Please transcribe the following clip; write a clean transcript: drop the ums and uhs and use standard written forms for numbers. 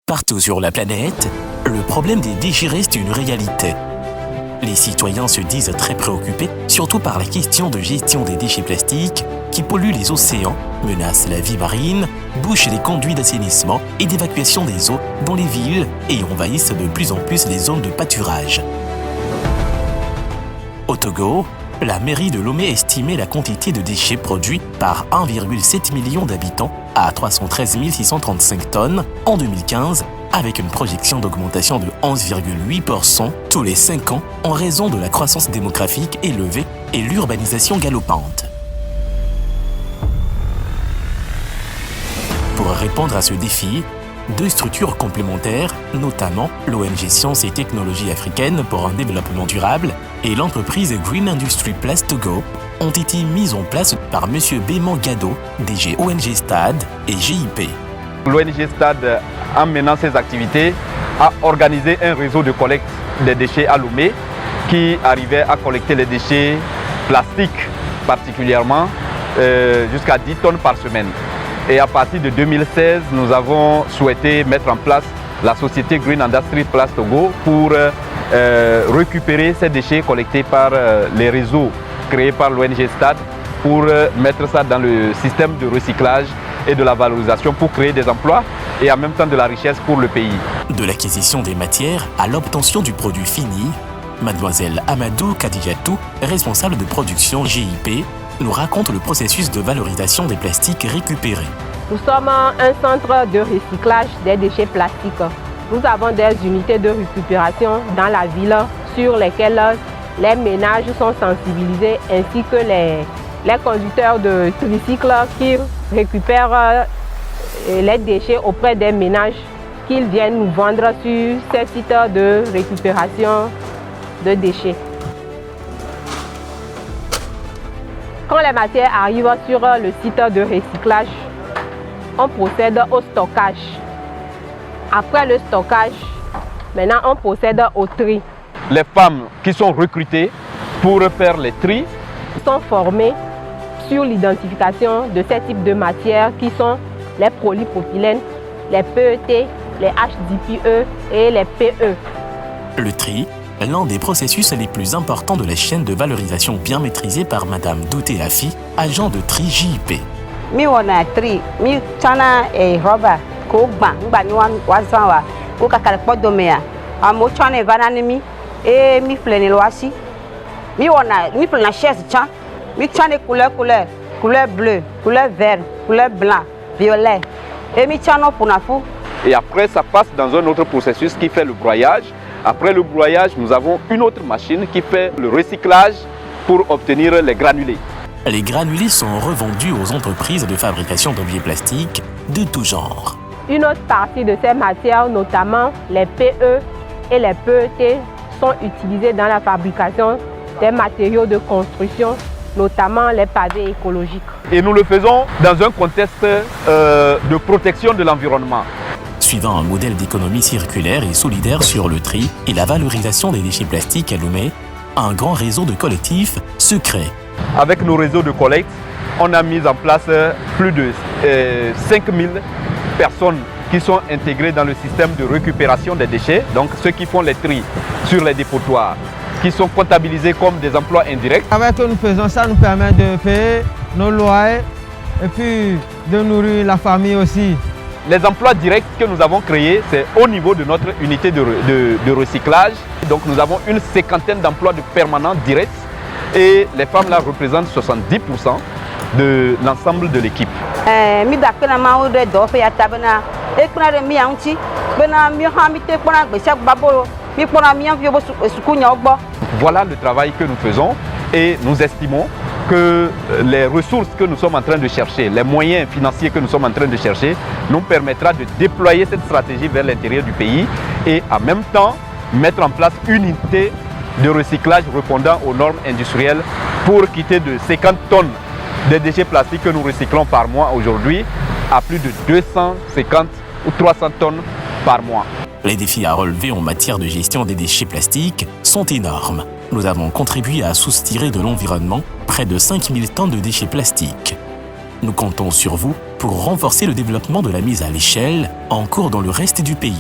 Partout sur la planète, le problème des déchets reste une réalité. Les citoyens se disent très préoccupés, surtout par la question de gestion des déchets plastiques qui polluent les océans, menacent la vie marine, bouchent les conduits d'assainissement et d'évacuation des eaux dans les villes et envahissent de plus en plus les zones de pâturage. Au Togo, la mairie de Lomé estimait la quantité de déchets produits par 1,7 million d'habitants à 313 635 tonnes en 2015, avec une projection d'augmentation de 11,8% tous les 5 ans en raison de la croissance démographique élevée et l'urbanisation galopante. Pour répondre à ce défi, 2 structures complémentaires, notamment l'ONG Sciences et Technologies africaines pour un développement durable et l'entreprise Green Industry Place Togo, ont été mises en place par M. Béman Gado, DG ONG Stade et GIP. L'ONG Stade, en menant ses activités, a organisé un réseau de collecte des déchets à Lomé qui arrivait à collecter les déchets plastiques particulièrement jusqu'à 10 tonnes par semaine. Et à partir de 2016, nous avons souhaité mettre en place la société Green Industry Place Togo pour récupérer ces déchets collectés par les réseaux créés par l'ONG Stade pour mettre ça dans le système de recyclage et de la valorisation pour créer des emplois et en même temps de la richesse pour le pays. De l'acquisition des matières à l'obtention du produit fini, Mademoiselle Amadou Kadijatou, responsable de production GIP, nous raconte le processus de valorisation des plastiques récupérés. Nous sommes un centre de recyclage des déchets plastiques. Nous avons des unités de récupération dans la ville sur lesquelles les ménages sont sensibilisés ainsi que les conducteurs de tricycles qui récupèrent les déchets auprès des ménages qu'ils viennent nous vendre sur ces sites de récupération de déchets. Quand les matières arrivent sur le site de recyclage, on procède au stockage. Après le stockage, maintenant on procède au tri. Les femmes qui sont recrutées pour faire les tris sont formées sur l'identification de ces types de matières qui sont les polypropylènes, les PET, les HDPE et les PE. Le tri, l'un des processus les plus importants de la chaîne de valorisation bien maîtrisée par Madame Douté Afi, agent de tri JIP. Mi wana tri, mi chana e roba ko gba ngba ni wa zan wa ko kakale podo me ya. Amo chana vanani mi e mi fleni loasi. Mi flena chaise chan, mi chana couleur bleu, couleur vert, couleur blanc, violet. Et mi chana punafu. Et après ça passe dans un autre processus qui fait le broyage. Après le broyage, nous avons une autre machine qui fait le recyclage pour obtenir les granulés. Les granulés sont revendus aux entreprises de fabrication d'objets plastiques de tout genre. Une autre partie de ces matières, notamment les PE et les PET, sont utilisées dans la fabrication des matériaux de construction, notamment les pavés écologiques. Et nous le faisons dans un contexte de protection de l'environnement. Suivant un modèle d'économie circulaire et solidaire sur le tri et la valorisation des déchets plastiques à Lomé, un grand réseau de collectifs se crée. Avec nos réseaux de collecte, on a mis en place plus de 5000 personnes qui sont intégrées dans le système de récupération des déchets, donc ceux qui font les tris sur les dépotoirs, qui sont comptabilisés comme des emplois indirects. Avec ce que nous faisons, ça nous permet de payer nos loyers et puis de nourrir la famille aussi. Les emplois directs que nous avons créés, c'est au niveau de notre unité de recyclage. Donc nous avons une 50aine d'emplois de permanents directs et les femmes là représentent 70% de l'ensemble de l'équipe. Voilà le travail que nous faisons et nous estimons que les ressources que nous sommes en train de chercher, les moyens financiers que nous sommes en train de chercher, nous permettra de déployer cette stratégie vers l'intérieur du pays et en même temps mettre en place une unité de recyclage répondant aux normes industrielles pour quitter de 50 tonnes de déchets plastiques que nous recyclons par mois aujourd'hui à plus de 250 ou 300 tonnes par mois. Les défis à relever en matière de gestion des déchets plastiques sont énormes. Nous avons contribué à soutirer de l'environnement près de 5000 tonnes de déchets plastiques. Nous comptons sur vous pour renforcer le développement de la mise à l'échelle en cours dans le reste du pays.